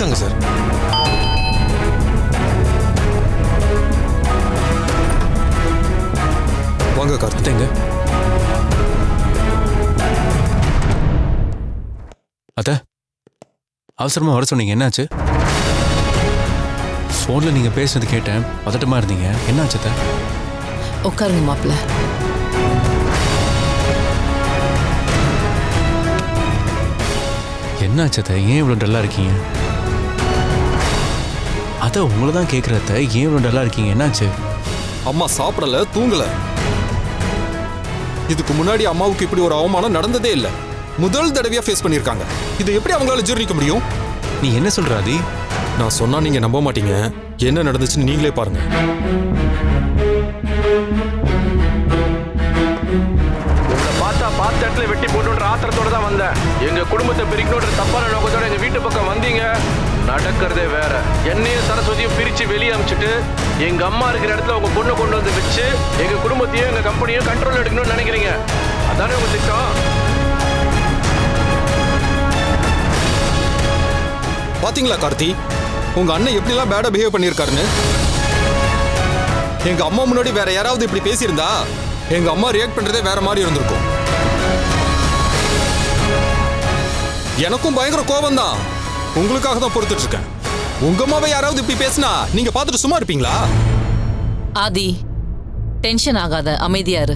இருக்காங்க சார். வாங்க கார்த்திங்க. அத்த, அவசரமா வர சொன்னீங்க, என்னாச்சு? போன்ல நீங்க பேசுறது கேட்டேன், பதட்டமா இருந்தீங்க, என்னாச்சு அத்த? உட்காருங்க மாப்பிள்ள. என்னாச்சு அத்த? ஏன் இவ்வளவு டல்லா இருக்கீங்க? அத உங்களை தான் கேட்கறத, ஏன் இவ்வளவு டல்லா இருக்கீங்க, என்னாச்சு? அம்மா சாப்பிடல, தூங்கல. இதுக்கு முன்னாடி அம்மாவுக்கு இப்படி ஒரு அவமானம் நடந்ததே இல்லை. முதல் தடவையா ஃபேஸ் பண்ணியிருக்காங்க. இதை எப்படி அவங்களால ஜீரணிக்க முடியும்? நீ என்ன சொல்ற ஆதி? நான் சொன்னா நீங்க நம்ப மாட்டீங்க. என்ன நடந்துச்சுன்னு நீங்களே பாருங்க. உங்களை பார்த்தா பார்த்த இடத்துல வெட்டி போட்டுன்ற ஆத்திரத்தோட தான் வந்தேன். எங்க குடும்பத்தை பிரிக்கணுன்ற தப்பான நோக்கத்தோட எங்க வீட்டு பக்கம் வந்தீங்க. நடக்கிறதே வேற. என்னையும் சரஸ்வதியும் பிரிச்சு வெளியே அமிச்சுட்டு எங்க அம்மா இருக்கிற இடத்துல உங்க பொண்ணை கொண்டு வந்து வச்சு எங்க குடும்பத்தையும் எங்க கம்பெனியும் கண்ட்ரோல் எடுக்கணும்னு நினைக்கிறீங்க. அதானே உங்க திட்டம்? பாத்தீங்களா கார்த்தி, உங்க அண்ணன் எப்படிலாம் பேடா பிஹேவ் பண்ணியிருக்காருன்னு? எங்க அம்மா முன்னாடி வேற யாராவது இப்படி பேசியிருந்தா எங்க அம்மா ரியாக்ட் பண்றதே வேற மாதிரி இருந்திருக்கும். எனக்கும் பயங்கர கோபம் தான். உங்களுக்காக தான் பொறுத்துட்டு இருக்கேன். உங்க அம்மாவை யாராவது இப்படி பேசினா நீங்க பார்த்துட்டு சும்மா இருப்பீங்களா? ஆதி, டென்ஷன் ஆகாத, அமைதியா இரு.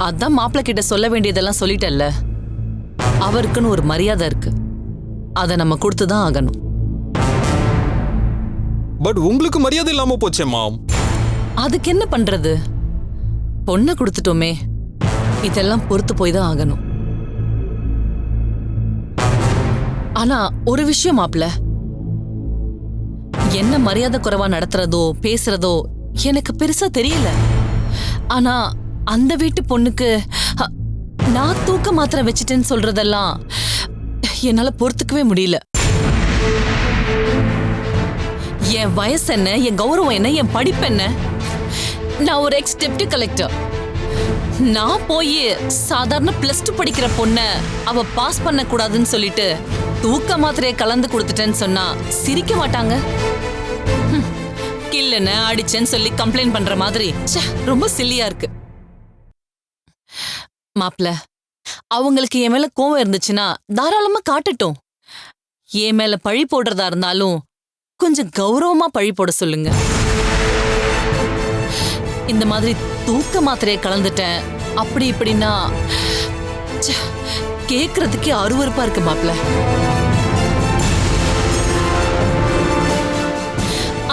அதான் மாப்பிள்ள கிட்ட சொல்ல வேண்டியதெல்லாம் சொல்லிட்டல்ல. அவருக்குன்னு ஒரு மரியாதை இருக்கு, அதை நம்ம கொடுத்துதான் ஆகணும். பட் உங்களுக்கு மரியாதை இல்லாம போச்சே மாம். அதுக்கு என்ன பண்றது? பொண்ணை கொடுத்துட்டோமே, இதெல்லாம் பொறுத்து போய் தான் ஆகணும். ஆனா ஒரு விஷயம் மாப்ள, என்ன மரியாதை குறைவா நடத்துறதோ பேசுறதோ எனக்கு பெருசா தெரியல. ஆனா அந்த வீட்டு பொண்ணுக்கு நான் தூக்க மாத்திரை வச்சிட்டேன்னு சொல்றதெல்லாம் என்னால பொறுத்துக்கவே முடியல. என் வயசு என்ன, என் கௌரவம் என்ன, என் படிப்பு என்ன? நான் ஒரு எக்ஸ் டெப்டி கலெக்டர். நான் போய் சாதாரண +2 படிக்கிற பொண்ண அவ பாஸ் பண்ண கூடாதுன்னு சொல்லிட்டு தூக்க மாத்திரையை கலந்து கொடுத்துட்டேன்னு சொன்னா சிரிக்க மாட்டாங்க. கில்லுன்னு அடிச்சேன்னு சொல்லி கம்ப்ளைண்ட் பண்ற மாதிரி ரொம்ப சில்லியா இருக்கு. மாப்ள, அவங்களுக்கு என் மேல கோவம் இருந்துச்சுன்னா தாராளமா காட்டட்டும். என் மேல பழி போடுறதா இருந்தாலும் கொஞ்சம் கௌரவமா பழி போட சொல்லுங்க. இந்த மாதிரி தூக்க மாத்திரையை கலந்துட்டேன் அப்படி இப்படின்னா கேக்குறதுக்கே அருவருப்பா இருக்கு மாப்ள.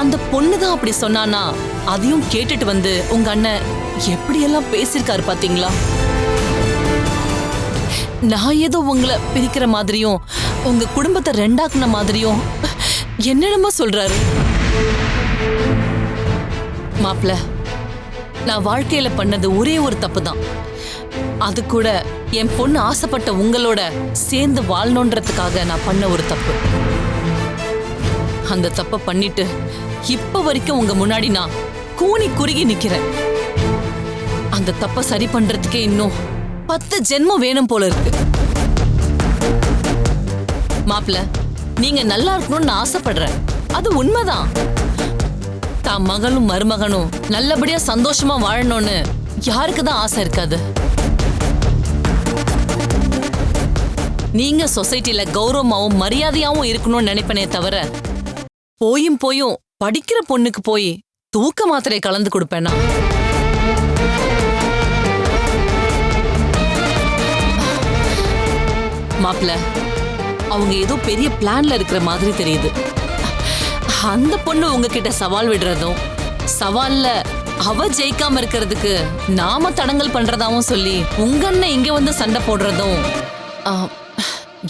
அந்த பொண்ணுதான் அப்படி சொன்னானா அதையும் கேட்டுட்டு வந்து உங்க அண்ணன் எப்படியெல்லாம் பேசிருக்காரு பாத்தீங்களா? நான் ஏதோ உங்களை பிரிக்கிற மாதிரியும் உங்க குடும்பத்தை ரெண்டாக்குன மாதிரியும் என்னென்னமோ சொல்றாரு. மாப்ள, நான் வாழ்க்கையில பண்ணது ஒரே ஒரு தப்பு தான். அது கூட என் பொண்ணு ஆசைப்பட்ட உங்களோட சேர்ந்து வாழணுன்றதுக்காக நான் பண்ண ஒரு தப்பு. அந்த தப்ப பண்ணிட்டு இப்ப வரைக்கும் உங்க முன்னாடி நான் கூனி குறுகி நிக்கிறேன். அந்த தப்ப சரி பண்றதுக்கே இன்னும் 10 ஜென்மம் வேணும் போல இருக்கு. மாப்ள, நீங்க நல்லா இருக்கணும்னு நான் ஆசைப்படுறேன், அது உண்மைதான். தான் மகளும் மருமகனும் நல்லபடியா சந்தோஷமா வாழணும்னு யாருக்குதான் ஆசை இருக்காது? நீங்க சொசைட்டில கௌரவமாவும் மரியாதையாவும் இருக்கணும்னு நினைப்பனே தவிர போயும் படிக்கிற பொண்ணுக்கு போய் தூக்க மாத்திரை கலந்து கொடுப்பேனா? மாப்ள, அவங்க ஏதோ பெரிய பிளான்ல இருக்கிற மாதிரி தெரியுது. அந்த பொண்ணு உங்ககிட்ட சவால் விடுறதும், சவால்ல அவ ஜெயிக்காம இருக்கிறதுக்கு நாம தடங்கல் பண்றதாவும் சொல்லி உங்க அண்ணன் இங்க வந்து சண்டை போடுறதும்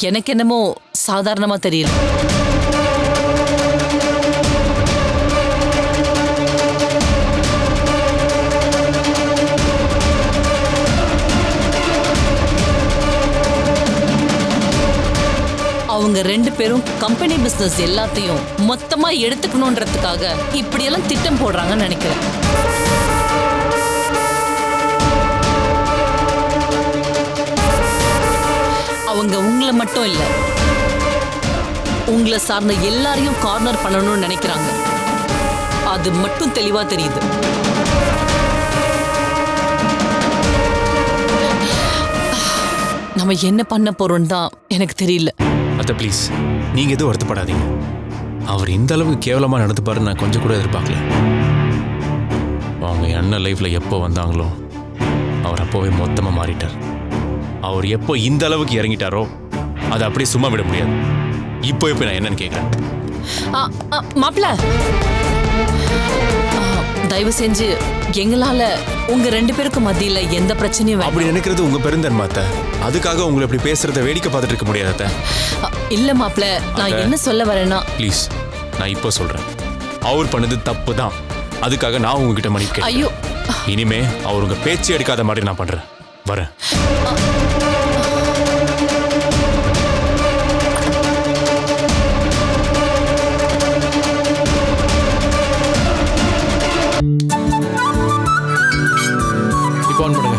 எனக்கு என்னமோ சாதாரணமா தெரியல. அவங்க 2 பேரும் கம்பெனி பிசினஸ் எல்லாத்தையும் மொத்தமா எடுத்துக்கணும்ன்றதுக்காக இப்படியெல்லாம் திட்டம் போடுறாங்கன்னு நினைக்கிறேன். அவங்க உங்களை மட்டும் இல்ல, உங்களை சார்ந்த எல்லாரையும் கார்னர் பண்ணணும்னு நினைக்கிறாங்க. அது மட்டும் தெளிவா தெரியுது. நம்ம என்ன பண்ண போறோம்னு தான் எனக்கு தெரியல. அத்தை ப்ளீஸ், நீங்க எதுவும் வருத்தப்படாதீங்க. அவர் இந்த அளவுக்கு கேவலமா நடந்துப்பாரு நான் கொஞ்சம் கூட எதிர்பார்க்கல. அவங்க அண்ணன் லைஃப்ல எப்போ வந்தாங்களோ அவர் அப்போவே மொத்தமா மாறிட்டார். அவர் எப்போ இந்த அளவுக்கு இறங்கிட்டாரோ அதை அப்படியே சும்மா விட முடியாது. இப்போ நான் என்னன்னு கேட்கிறேன். மாப்பிள்ள, தயவு செஞ்சு எங்களால உங்க 2 பேருக்கும் மத்தியில எந்த பிரச்சனையும் அப்படி நினைக்கிறது உங்க பெருந்தன்மை அத்தை. அதுக்காக உங்களை இப்படி பேசுறத வேடிக்கை பார்த்துட்டு இருக்க முடியாது அத்தை. இல்ல மாப்பிள்ள, நான் என்ன சொல்ல வரேன்னா, ப்ளீஸ் நான் இப்போ சொல்றேன், அவர் பண்ணது தப்பு தான். அதுக்காக நான் உங்ககிட்ட மன்னிப்பு கேட்கிறேன். ஐயோ, இனிமே அவர் உங்க பேச்சு எடுக்காத மாதிரி நான் பண்றேன். வரேன். இப்போ ஆன் பண்ணுங்க.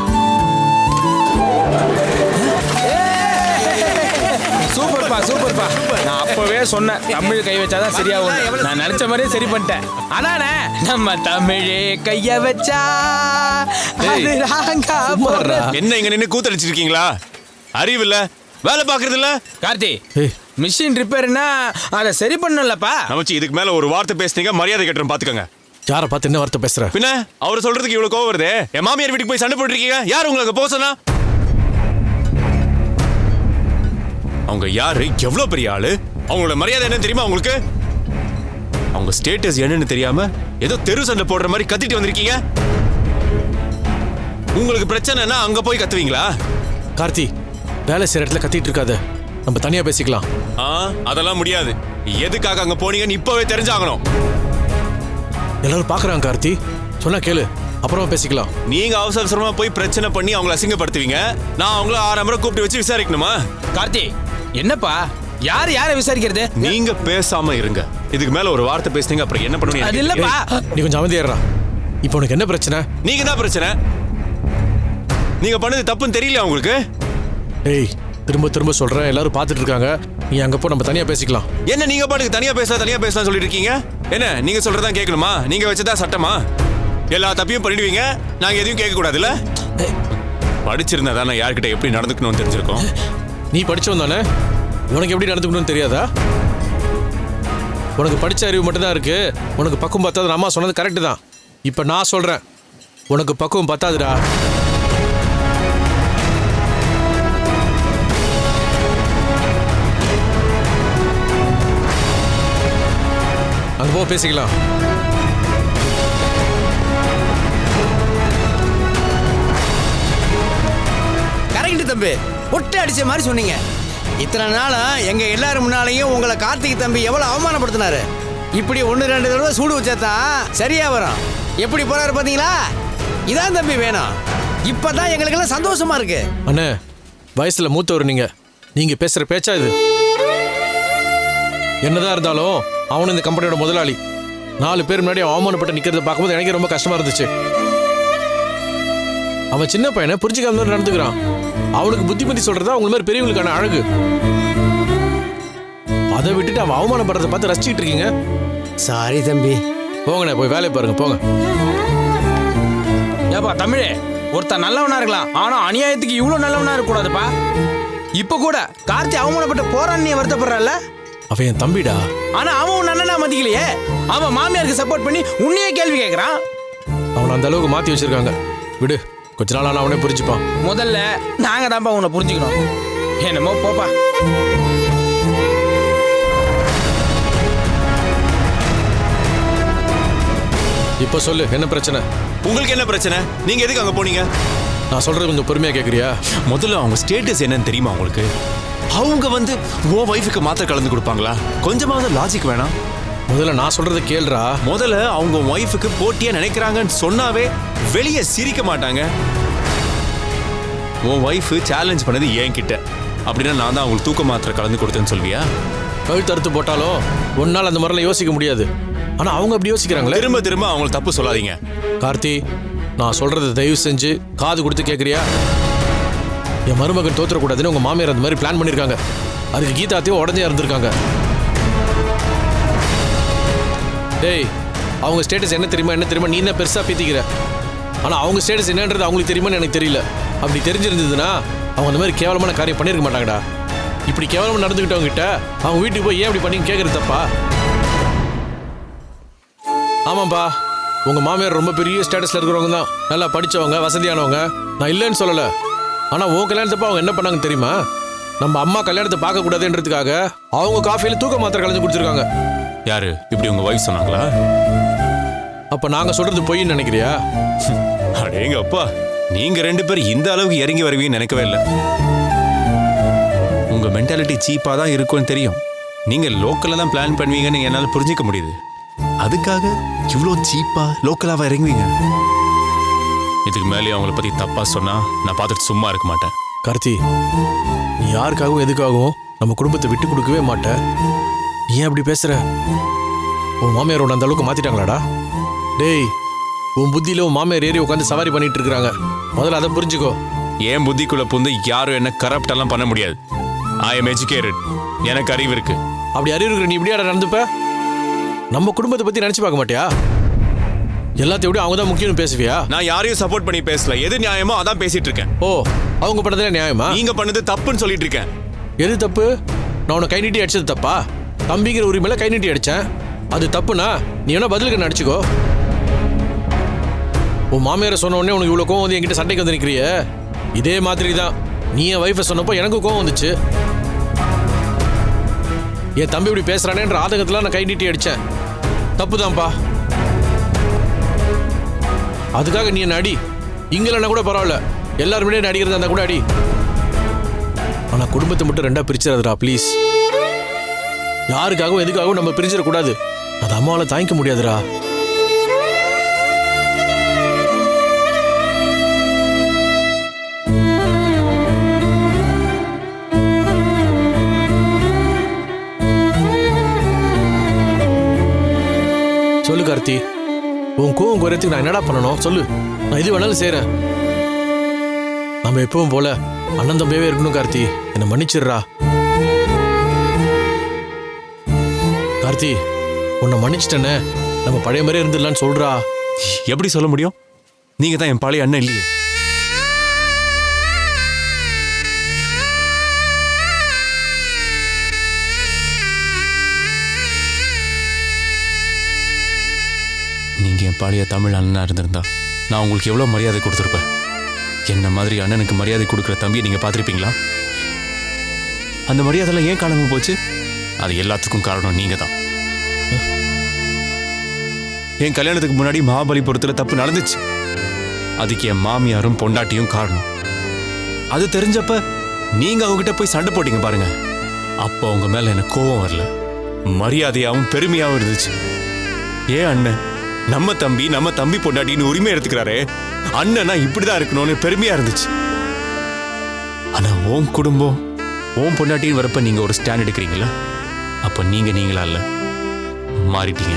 சூப்பர்ப்பா சூப்பர்ப்பா. நான் அப்பவே சொன்னேன் தமிழ் கை வச்சாதான் சரியாகும். நான் நினைச்ச மாதிரியே சரி பண்ணிட்டேன். அதானே நம்ம தமிழே கைய வச்சா அது ராங்கா போற. என்ன இங்க நின்னு கூத்தடிச்சிட்டு இருக்கீங்களா? அறிவு இல்ல, வேலை பாக்குறது இல்ல. கார்த்தி, மிஷின் ரிப்பேர்னா அதை சரி பண்ணலப்பா. நமச்சி, இதுக்கு மேல ஒரு வார்த்தை பேசுனீங்க மரியாதை கேட்டுறேன் பாத்துக்கங்க. யாரை பார்த்து என்ன வார்த்தை பேசுற? பின்ன அவர் சொல்றதுக்கு இவ்வளவு கோவம் வருது. என் மாமியார் வீட்டுக்கு போய் சண்டை போட்டுருக்கீங்க. யார் உங்களுக்கு போசனா? அவங்க யாரு, எவ்வளவு பெரிய ஆளு, அவங்களோட மரியாதை என்னன்னு தெரியுமா உங்களுக்கு? அவங்க ஸ்டேட்டஸ் என்னன்னு தெரியாம ஏதோ தெரு சண்டை போடுற மாதிரி கத்திட்டு வந்திருக்கீங்க. உங்களுக்கு பிரச்சனைனா அங்க போய் கத்துவீங்களா? கார்த்தி, வேலை செய்யற இடத்துல கத்திட்டு இருக்காத, நம்ம தனியா பேசிக்கலாம். அதெல்லாம் முடியாது. எதுக்காக அங்க போனீங்கன்னு இப்பவே தெரிஞ்சாகணும். எல்லாரும் பாக்குறாங்க கார்த்தி, சொன்னா கேளு, அப்புறமா பேசிக்கலாம். நீங்க அவசர அவசரமா போய் பிரச்சனை பண்ணி அவங்களை அசிங்கப்படுத்துவீங்க. நான் அவங்கள 6 முறை கூப்பிட்டு வச்சு விசாரிக்கணுமா? கார்த்தி, என்னப்பா யாரை விசாரிக்கிறது? நீங்க பேசாம இருங்க. இதுக்கு மேல ஒரு வார்த்தை பேசுனீங்க அப்புறம் என்ன பண்ணுவீங்க? அது இல்லப்பா. நீ கொஞ்சம் அமைதியாடுறா. இப்போ உனக்கு என்ன பிரச்சனை? நீங்க தான் பிரச்சனை. நீங்க பண்ணது தப்புன்னு தெரியல உங்களுக்கு? ஏய், திரும்ப திரும்ப சொல்றேன், எல்லாரும் பார்த்துட்டு இருக்காங்க. நீ அங்க போ, நம்ம தனியா பேசிக்கலாம். என்ன நீங்க பாட்டுக்கு தனியா பேசலாம் சொல்லிட்டு இருக்கீங்க? என்ன நீங்க சொல்றதா கேட்கணுமா? நீங்க வச்சதா சட்டமா? எல்லா தப்பையும் பண்ணிடுவீங்க, நாங்க எதையும் கேட்க கூடாதுல்ல? படிச்சிருந்தா தானே யார்கிட்ட எப்படி நடந்துக்கணும்னு தெரிஞ்சிருக்கோம். நீ படிச்சவன் தானே, உனக்கு எப்படி நடந்துக்கணும்னு தெரியாதா? உனக்கு படிச்ச அறிவு மட்டும்தான் இருக்கு. உனக்கு பக்குவம் பத்தாது. அம்மா சொன்னது கரெக்டு தான். இப்போ நான் சொல்றேன், உனக்கு பக்குவம் பத்தாதுடா. அங்க போ, பேசிக்கலாம். கரெக்ட் தம்பி, ஒட்டை அடிச்ச மாதிரி சொன்னீங்க. இத்தனை நாளும் எங்க எல்லாரும் முன்னாலேயும் உங்களை கார்த்திக் தம்பி எவ்வளவு அவமானப்படுத்தினாரு. இப்படி 1-2 தடவை சூடு வச்சாதான் சரியா வரும். எப்படி போறாரு பாத்தீங்களா? இதான் தம்பி வேணும். இப்பதான் எங்களுக்கெல்லாம் சந்தோஷமா இருக்கு. அண்ணே, வயசுல மூத்தவர் நீங்க பேசுற பேச்சா இது? என்னதான் இருந்தாலும் அவனு இந்த கம்பெனியோட முதலாளி. 4 பேர் முன்னாடி அவமானப்பட்டு நிக்கிறத பார்க்கும்போது எனக்கு ரொம்ப கஷ்டமா இருந்துச்சு. அவன் சின்ன பையனை புரிஞ்சுக்காம நடந்துக்கிறான். அவனுக்கு புத்திமதி சொல்றதா அவங்க மாதிரி பெரியவங்களுக்கான அழகு. அதை விட்டுட்டு அவன் அவமானப்படுறத பார்த்து ரசிச்சுட்டு இருக்கீங்க. சாரி தம்பி. போங்கண்ணே, போய் வேலையை பாருங்க, போங்க. ஏப்பா தமிழே, ஒருத்தன் நல்லவனா இருக்கலாம், ஆனா அநியாயத்துக்கு இவ்வளவு நல்லவனா இருக்க கூடாதுப்பா. இப்ப கூட கார்த்தி அவமானப்பட்டு போறான்னு நீ வருத்தப்படுறல? அவன் என் தம்பிடா. ஆனா அவன் உன் அண்ணனா மதிக்கலையே. அவன் மாமியாருக்கு சப்போர்ட் பண்ணி உன்னையே கேள்வி கேட்கறான். அவனை அந்த அளவுக்கு மாத்தி வச்சிருக்காங்க. விடு, கொஞ்ச நாள் ஆனா அவனே புரிஞ்சுப்பான். முதல்ல நாங்க தான்ப்பா உன்னை புரிஞ்சுக்கணும். என்னமோ போப்பா. இப்ப சொல்லு, என்ன பிரச்சனை? உங்களுக்கு என்ன பிரச்சனை? நீங்க எதுக்கு அங்க போனீங்க? நான் சொல்றது கொஞ்சம் பொறுமையா கேக்குறியா? முதல்ல அவங்க ஸ்டேட்டஸ் என்னன்னு தெரியுமா உங்களுக்கு? அவங்க உன் வைஃபுக்கு மாத்திரை கலந்து கொடுப்பாங்களா? கொஞ்சமாவது லாஜிக் வேணாம். முதல்ல நான் சொல்றது கேளுடா. முதல்ல அவங்க வைஃபுக்கு போட்டியா நினைக்கிறாங்கன்னு சொன்னாவே வெளியே சிரிக்க மாட்டாங்க. உன் வைஃப் சேலஞ்ச் பண்ணது என்கிட்ட. அப்படின்னா நான் தான் அவங்களுக்கு தூக்க மாத்திரை கலந்து கொடுத்தேன்னு சொல்வியா? கழுத்து அறுத்து போட்டாலும் ஒரு நாள் அந்த மாதிரிலாம் யோசிக்க முடியாது. ஆனா அவங்க அப்படி யோசிக்கிறாங்களே. திரும்ப திரும்ப அவங்களுக்கு தப்பு சொல்லாதீங்க. கார்த்தி, நான் சொல்றதை தயவு செஞ்சு காது கொடுத்து கேட்குறியா? என் மருமகன் தோத்துறக்கூடாதுன்னு உங்க மாமியார் அந்த மாதிரி பிளான் பண்ணியிருக்காங்க. அதுக்கு கீதாத்தையும் உடஞ்சே இருந்திருக்காங்க. டேய் அவங்க ஸ்டேட்டஸ் என்ன தெரியுமா நீ என்ன பெருசாக பீத்திக்கிற. ஆனால் அவங்க ஸ்டேட்டஸ் என்னன்றது அவங்களுக்கு தெரியுமான்னு எனக்கு தெரியல. அப்படி தெரிஞ்சிருந்ததுன்னா அவங்க அந்த மாதிரி கேவலமான காரியம் பண்ணியிருக்க மாட்டாங்கடா. இப்படி கேவலமாக நடந்துக்கிட்டவங்க கிட்ட அவங்க வீட்டுக்கு போய் ஏன் இப்படி பண்ணி கேட்குறது தப்பா? ஆமாப்பா, உங்கள் மாமியார் ரொம்ப பெரிய ஸ்டேட்டஸில் இருக்கிறவங்க தான், நல்லா படித்தவங்க, வசதியானவங்க. நான் இல்லைன்னு சொல்லலை. ஆனால் உன் கல்யாணத்தப்ப அவங்க என்ன பண்ணாங்கன்னு தெரியுமா? நம்ம அம்மா கல்யாணத்தை பார்க்கக்கூடாதுன்றதுக்காக அவங்க காஃபியில் தூக்க மாத்திரை கலந்து குடிச்சிருக்காங்க. யாரு இப்படி உங்க வைஃப் சொன்னாங்களா? அப்போ நாங்கள் சொல்கிறது பொய்ன்னு நினைக்கிறியா? அடேங்க அப்பா, நீங்க 2 பேர் இந்த அளவுக்கு இறங்கி வருவீங்கன்னு நினைக்கவே இல்லை. உங்க மென்டாலிட்டி சீப்பா தான் இருக்கும்னு தெரியும். நீங்க லோக்கல்ல தான் பிளான் பண்ணுவீங்கன்னு என்னால புரிஞ்சிக்க முடியுது. அதுக்காக இவ்வளோ சீப்பா லோக்கலாவா இறங்குவீங்க? இதுக்கு மேலே அவங்கள பத்தி தப்பா சொன்னா நான் பார்த்துட்டு சும்மா இருக்க மாட்டேன். கார்த்தி, நீ யாருக்காகவும் எதுக்காகவும் நம்ம குடும்பத்தை விட்டு கொடுக்கவே மாட்ட. நீ ஏன் அப்படி பேசுற? உன் மாமியார் உன்னை அந்த அளவுக்கு மாத்திட்டாங்களாடா? டேய், உன் புத்தியில உன் மாமியார் ஏறி உட்காந்து சவாரி பண்ணிட்டு இருக்கிறாங்க. முதல்ல அதை புரிஞ்சுக்கோ. ஏன் புத்திக்குள்ள புந்து யாரும் என்ன கரப்ட் எல்லாம் பண்ண முடியாது. I am educated. எனக்கு அறிவு இருக்கு. அப்படி அறிவு இருக்கிற நீ இப்படியாட நடந்துப்ப? நம்ம குடும்பத்தை பத்தி நினைச்சு பார்க்க மாட்டியா? எல்லாத்தையும் விட அவங்க தான் முக்கியம்னு பேசுவியா? நான் யாரையும் சப்போர்ட் பண்ணி பேசல. எது நியாயமோ அதான் பேசிட்டு இருக்கேன். ஓ, அவங்க பண்ணதுல நியாயமா? நீங்க பண்ணது தப்புன்னு சொல்லிட்டு இருக்கேன். எது தப்பு? நான் உன்னை கை நீட்டி அடிச்சது தப்பா? தம்பிங்கிற உரிமையில கை நீட்டி அடிச்சேன். அது தப்புனா நீ வேணா பதிலுக்கு நடிச்சுக்கோ. உன் மாமியாரை சொன்ன உடனே உனக்கு இவ்வளோ கோவம் வந்து என்கிட்ட சண்டைக்கு வந்து நிற்கிறிய. இதே மாதிரி தான் நீ என் வைஃபை சொன்னப்போ எனக்கு கோவம் வந்துச்சு. என் தம்பி இப்படி பேசுறானேன்ற ஆதங்கத்தில் நான் கை நீட்டி அடித்தேன். தப்பு தான்ப்பா. அதுக்காக நீ என்ன அடி. இங்கலன்னா கூட பரவாயில்ல, எல்லாருமே என்ன அடிக்கிறதா இருந்தா கூட அடி. ஆனால் குடும்பத்தை மட்டும் 2ஆ பிரிச்சிடாதடா ப்ளீஸ். யாருக்காகவும் எதுக்காகவும் நம்ம பிரிஞ்சிடக்கூடாது. அது அம்மாவால் தாங்கிக்க முடியாதுடா. சொல்லு கார்த்தி, உன் கோவம் குறையத்துக்கு நான் என்னடா பண்ணணும் சொல்லு. நான் இது வேணாலும் செய்கிறேன். நம்ம எப்பவும் போல அண்ணன் தம்பியாவே இருக்கணும் கார்த்தி. என்னை மன்னிச்சிடுறா கார்த்தி. உன்னை மன்னிச்சிட்டேன்னு நம்ம பழைய மாதிரியே இருந்துடலான்னு சொல்றா. எப்படி சொல்ல முடியும்? நீங்க தான் என் பழைய அண்ணன் இல்லையே. நீங்க என் பழைய தமிழ் அண்ணனா இருந்திருந்தா நான் உங்களுக்கு எவ்வளவு மரியாதை கொடுத்துருப்பேன். என்ன மாதிரி அண்ணனுக்கு மரியாதை கொடுக்குற தம்பியை நீங்க பார்த்துருப்பீங்களா? அந்த மரியாதைலாம் ஏன் காணாம போச்சு? அது எல்லாத்துக்கும் காரணம் நீங்க தான். என் கல்யாணத்துக்கு முன்னாடி மகாபலிபுரத்தில் தப்பு நடந்துச்சு. அதுக்கு என் மாமியாரும் பொண்டாட்டியும் காரணம். அது தெரிஞ்சப்ப நீங்க அவங்ககிட்ட போய் சண்டை போட்டீங்க பாருங்க. அப்போ அவங்க மேல எனக்கு கோபம் வரல, மரியாதையாகவும் பெருமையாகவும் இருந்துச்சு. ஏன் அண்ணன் நம்ம தம்பி பொண்டாட்டின்னு உரிமை எடுத்துக்கிறாரே, அண்ணனா இப்படிதான் இருக்கணும்னு பெருமையா இருந்துச்சு. ஆனா உன் குடும்பம் உன் பொண்டாட்டின்னு வரப்ப நீங்க ஒரு ஸ்டாண்ட் எடுக்கிறீங்களா? அப்ப நீங்களா இல்ல, மாறிட்டீங்க.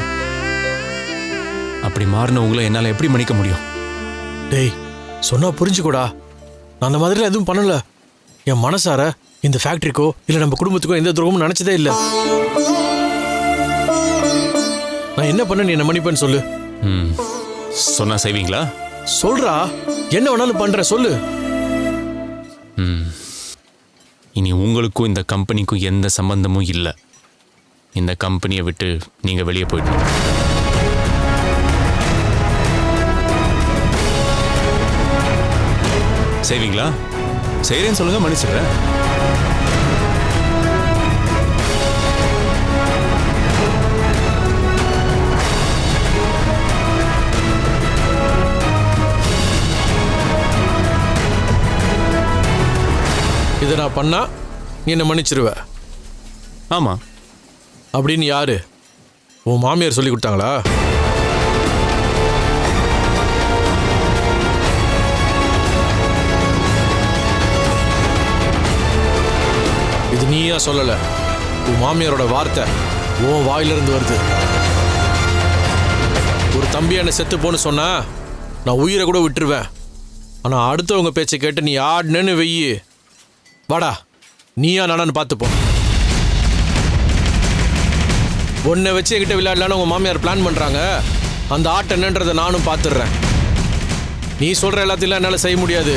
அப்படி மாறின உங்களை என்னால எப்படி மன்னிக்க முடியும்? டேய், சொன்னா புரிஞ்சுக்கூடா. நான் அந்த மாதிரிலாம் எதுவும் பண்ணல. என் மனசார இந்த ஃபேக்டரிக்கோ இல்லை நம்ம குடும்பத்துக்கோ எந்த துரோகமும் நினைச்சதே இல்லை. நான் என்ன பண்ண நீ என்ன மன்னிப்பேன்னு சொல்லு. சொன்னா செய்வீங்களா? சொல்றா, என்ன வேணாலும் பண்ற சொல்லு. இனி உங்களுக்கும் இந்த கம்பெனிக்கும் எந்த சம்பந்தமும் இல்லை. இந்த கம்பெனியை விட்டு நீங்க வெளியே போயிட்டு செய்வீங்களா? செய்றேன்னு சொல்லுங்க, மன்னிச்சிடுறேன். இதை நான் பண்ணா நீ என்ன மன்னிச்சிருவ? ஆமா. அப்படின்னு யாரு? உன் மாமியார் சொல்லி கொடுத்தாங்களா? இது நீயா சொல்லல, உன் மாமியாரோட வார்த்தை உன் வாயிலிருந்து வருது. ஒரு தம்பி என்ன செத்து போன்னு சொன்னா நான் உயிரை கூட விட்டுருவேன். ஆனா அடுத்தவங்க பேச்சை கேட்டு நீ ஆடுனேன்னு வெய்யி, வாடா நீயா நானான்னு பார்த்துப்போம். உன்னை வச்சு என்கிட்ட விளையாடலான்னு உங்கள் மாமியார் பிளான் பண்ணுறாங்க. அந்த ஆட்டம் என்னன்றதை நானும் பார்த்துடுறேன். நீ சொல்கிற எல்லாத்தையும் என்னால் செய்ய முடியாது.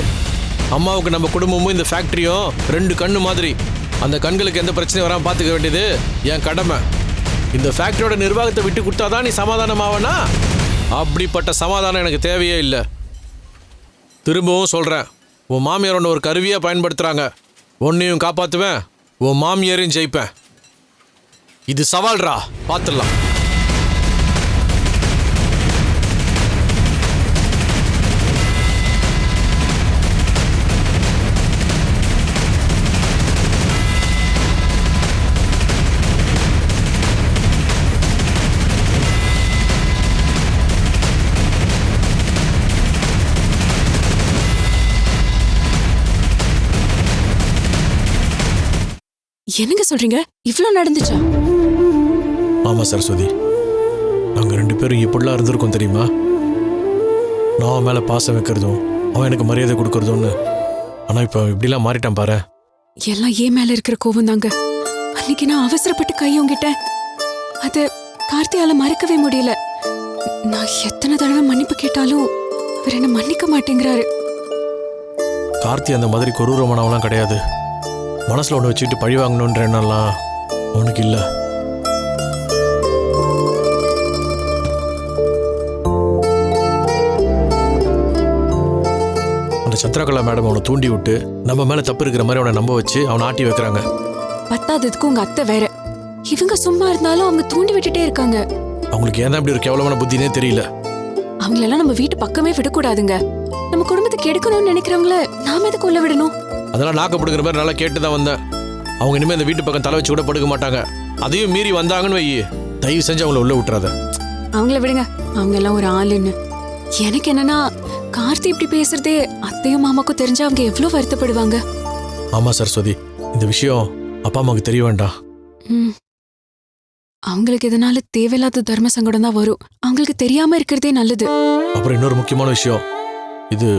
அம்மாவுக்கு நம்ம குடும்பமும் இந்த ஃபேக்ட்ரியும் 2 கண்ணு மாதிரி. அந்த கண்களுக்கு எந்த பிரச்சனையும் வராமல் பார்த்துக்க வேண்டியது என் கடமை. இந்த ஃபேக்ட்ரியோட நிர்வாகத்தை விட்டு கொடுத்தாதான் நீ சமாதானம் ஆவனா? அப்படிப்பட்ட சமாதானம் எனக்கு தேவையே இல்லை. திரும்பவும் சொல்கிறேன், உன் மாமியார் ஒன்று ஒரு கருவியாக பயன்படுத்துகிறாங்க. உன்னையும் காப்பாற்றுவேன், உன் மாமியாரையும் ஜெயிப்பேன். இது சவால்ரா, பார்த்துடலாம். என்னங்க சொல்றீங்க? இவ்ளோ நடந்துச்சா? ஆமா சரஸ்வதி, நாங்க 2 பேரும் எப்படிலாம் இருந்திருக்கோம் தெரியுமா? நான் அவன் மேல பாசம் வைக்கிறதும் அவன் எனக்கு மரியாதை கொடுக்கறதும்னு. ஆனா இப்ப இப்படிலாம் மாறிட்டான் பாரு. எல்லாம் ஏன் மேல இருக்கிற கோவம் தாங்க. அன்னைக்கு நான் அவசரப்பட்டு கையோங்கிட்டேன். அது கார்த்தியால மறக்கவே முடியல. நான் எத்தனை தடவை மன்னிப்பு கேட்டாலும் அவர் என்ன மன்னிக்க மாட்டேங்கிறாரு. கார்த்தி அந்த மாதிரி கொரூரமானவெல்லாம் கிடையாது. மனசுல ஒன்று வச்சுக்கிட்டு பழி வாங்கணுன்ற எண்ணம்லாம் உனக்கு இல்லை. அந்த சந்திரகலா மேடம் அவனை தூண்டி விட்டு நம்ம மேல தப்பு இருக்கிற மாதிரி அவனை நம்ப வச்சு அவனை ஆட்டி வைக்கிறாங்க. பத்தாததுக்கு உங்க அத்தை வேற. இவங்க சும்மா இருந்தாலும் அவங்க தூண்டி விட்டுட்டே இருக்காங்க. அவங்களுக்கு ஏன் இப்படி ஒரு கேவலமான புத்தினே தெரியல. அவங்களெல்லாம் நம்ம வீட்டு பக்கமே விடக்கூடாதுங்க. நம்ம குடும்பத்தை கெடுக்கணும்னு நினைக்கிறவங்கள நாம எதுக்கு உள்ள விடணும்? அதெல்லாம் நாக்கப்படுங்கிற மாதிரி நல்லா கேட்டு தான் வந்தேன். அவங்க இனிமேல் இந்த வீட்டு பக்கம் தலை வச்சு கூட படுக்க மாட்டாங்க. அதையும் மீறி வந்தாங்கன்னு வை, தயவு செஞ்சு அவங்கள உள்ள விட்டுறாத. அவங்கள விடுங்க, அவங்க எல்லாம் ஒரு ஆளுன்னு. எனக்கு என்னன்னா, கார்த்தி இப்படி பேசுறதே அத்தையும் மாமாக்கும் தெரிஞ்சா அவங்க எவ்வளவு வருத்தப்படுவாங்க. ஆமா சரஸ்வதி, இந்த விஷயம் அப்பா அம்மாவுக்கு தெரிய வேண்டாம். அவங்களுக்கு இதனால தேவையில்லாத தர்ம சங்கடம் தான் வரும். அவங்களுக்கு தெரியாம இருக்கிறதே நல்லது. அப்புறம் இன்னொரு முக்கியமான விஷயம், இது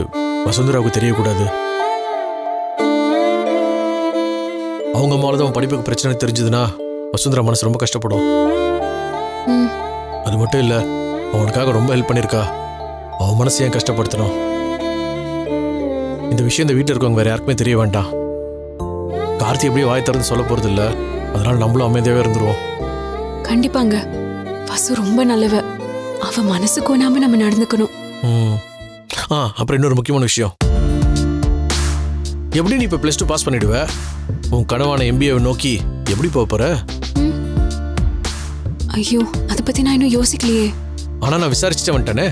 வசுந்தராவுக்கு தெரியக்கூடாது. அவங்க அம்மாவதான் படிப்புக்கு பிரச்சனை தெரிஞ்சதுன்னா வசுந்தரா மனசு ரொம்ப கஷ்டப்படும். அது மட்டும் இல்ல, அவனுக்காக ரொம்ப ஹெல்ப் பண்ணிருக்கா. அவன் மனசு ஏன் கஷ்டப்படுத்தணும்? இந்த விஷயம் இந்த வீட்டில் இருக்கவங்க வேற யாருக்குமே தெரிய வேண்டாம். கார்த்தி எப்படியும் வாய் திறந்து சொல்ல போறது இல்ல, அதனால நம்மளும் அமைதியாவே இருந்துருவோம். கண்டிப்பாங்க. வசு ரொம்ப நல்லவ. அவ மனசு கோணாம நம்ம நடந்துக்கணும். அப்புறம் இன்னொரு முக்கியமான விஷயம், எப்படி நீ இப்ப +2 பாஸ் பண்ணிடுவ? உன் கனவான MBA நோக்கி எப்படி போற? ஐயோ, அத பத்தி நான் இன்னும் யோசிக்கலையே. ஆனா நான் விசாரிச்சுட்டு வந்துட்டேனே.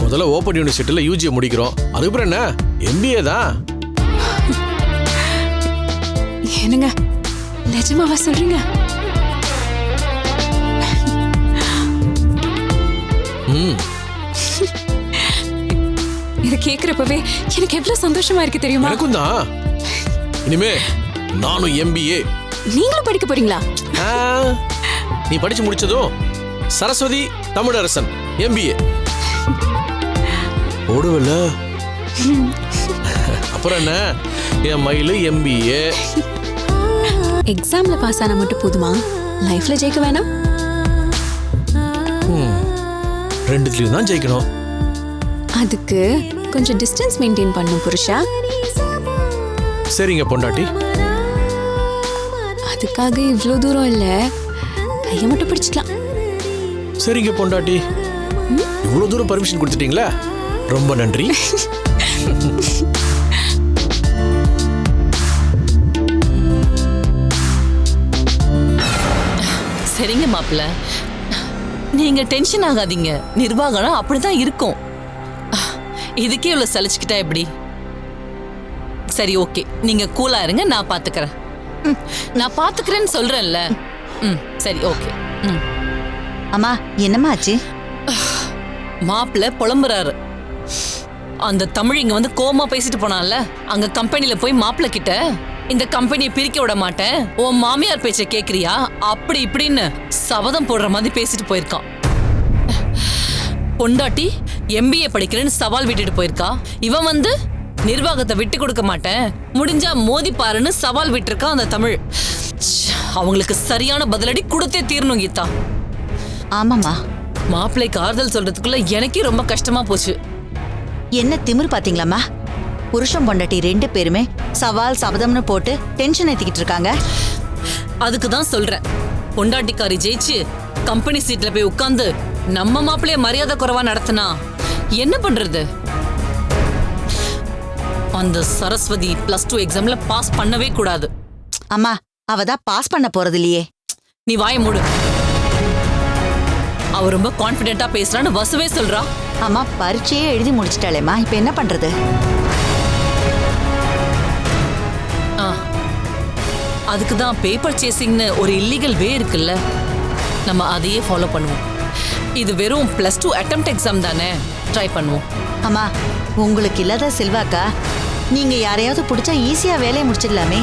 முதல்ல ஓப்பன் யூனிவர்சிட்டியில UG முடிக்கிறோம், அதுக்கப்புறம் என்ன MBA தான். என்னங்க, நிஜமாவா சொல்றீங்க? இத கேக்குறப்பவே எனக்கு எவ்வளவு சந்தோஷமா இருக்கு தெரியுமா? எனக்கும் தான். இனிமே நானும் MBA. நீங்களும் படிக்க போறீங்களா? நீ படிச்சு முடிச்சதும் சரஸ்வதி தமிழரசன் MBA ஓடுவல. அப்புறம் என்ன, என் மயிலு MBA. எக்ஸாம்ல பாஸ் ஆனா மட்டும் போதுமா? லைஃப்ல ஜெயிக்க வேணாம்? ரெண்டுத்துலயும் தான் ஜெயிக்கணும். அதுக்கு கொஞ்சம் டிஸ்டன்ஸ் மெயின்டைன் பண்ணும் புருஷா. சரிங்க பொண்டாட்டி. அதுக்காக இவ்வளவு தூரம் இல்ல, கையை மட்டும் பிடிச்சிக்கலாம். சரிங்க பொண்டாட்டி, இவ்வளவு தூரம் பர்மிஷன் கொடுத்துட்டீங்களா? ரொம்ப நன்றி. சரிங்க மாப்பிள்ள, நீங்க டென்ஷன் ஆகாதீங்க. நிர்வாகம் அப்படிதான் இருக்கும். இதுக்கே இவ்வளவு சலிச்சுக்கிட்டா எப்படி? சரி, ஓகே, நீங்க கூலா இருங்க, நான் பாத்துக்கிறேன். நான் பாத்துக்கிறேன்னு சொல்றேன்ல. சரி, ஓகே. அம்மா, என்னம்மா ஆச்சு? மாப்பிள்ள புலம்புறாரு. அந்த தமிழ் இங்க வந்து கோமா பேசிட்டு போனான்ல, அங்க கம்பெனில போய் மாப்பிள்ள கிட்ட இந்த கம்பெனியை பிரிக்க விட மாட்டேன், உன் மாமியார் பேச்ச கேக்குறியா, அப்படி இப்படின்னு சபதம் போடுற மாதிரி பேசிட்டு போயிருக்கான். பொண்டாட்டி MBA படிக்கிறேன்னு சவால் விட்டுட்டு போயிருக்கா. இவன் வந்து நிர்வாகத்தை விட்டு கொடுக்க மாட்டேன், முடிஞ்சா மோதி பாருன்னு சவால் விட்டுருக்கான் அந்த தமிழ். அவங்களுக்கு சரியான பதிலடி கொடுத்தே தீரணும் கீதா. ஆமாம்மா. மாப்பிள்ளைக்கு ஆறுதல் சொல்றதுக்குள்ள எனக்கே ரொம்ப கஷ்டமா போச்சு. என்ன திமிரு பாத்தீங்களாம்மா? புருஷன் பொண்டாட்டி 2 பேருமே சவால் சபதம்னு போட்டு டென்ஷன் ஏத்திக்கிட்டு இருக்காங்க. அதுக்கு தான் சொல்றேன், பொண்டாட்டிக்காரி ஜெயிச்சு கம்பெனி சீட்ல போய் உட்கார்ந்து நம்ம மாப்பிள்ளைய மரியாதை குறைவா நடத்தினா என்ன பண்றது? அந்த சரஸ்வதி +2 எக்ஸாம்ல பாஸ் பண்ணவே கூடாது. அம்மா, அவதான் பாஸ் பண்ண போறது இல்லையே. நீ வாய மூடு. அவ ரொம்ப கான்பிடென்ட்டா பேசுறான்னு வசுவே சொல்றா. அம்மா, பரீட்சையே எழுதி முடிச்சிட்டாளேம்மா, இப்ப என்ன பண்றது? அதுக்கு தான் பேப்பர் சேசிங்னு ஒரு இல்லீகல் வே இருக்குல்ல, நம்ம அதையே ஃபாலோ பண்ணுவோம். இது வெறும் +2 அட்டெம்ப்ட் எக்ஸாம் தானே, ட்ரை பண்ணுவோம். அம்மா, உங்களுக்கு இல்லாத செல்வாக்கா, நீங்க யாரையாவது பிடிச்சா ஈஸியா வேலையை முடிச்சிடலாமே.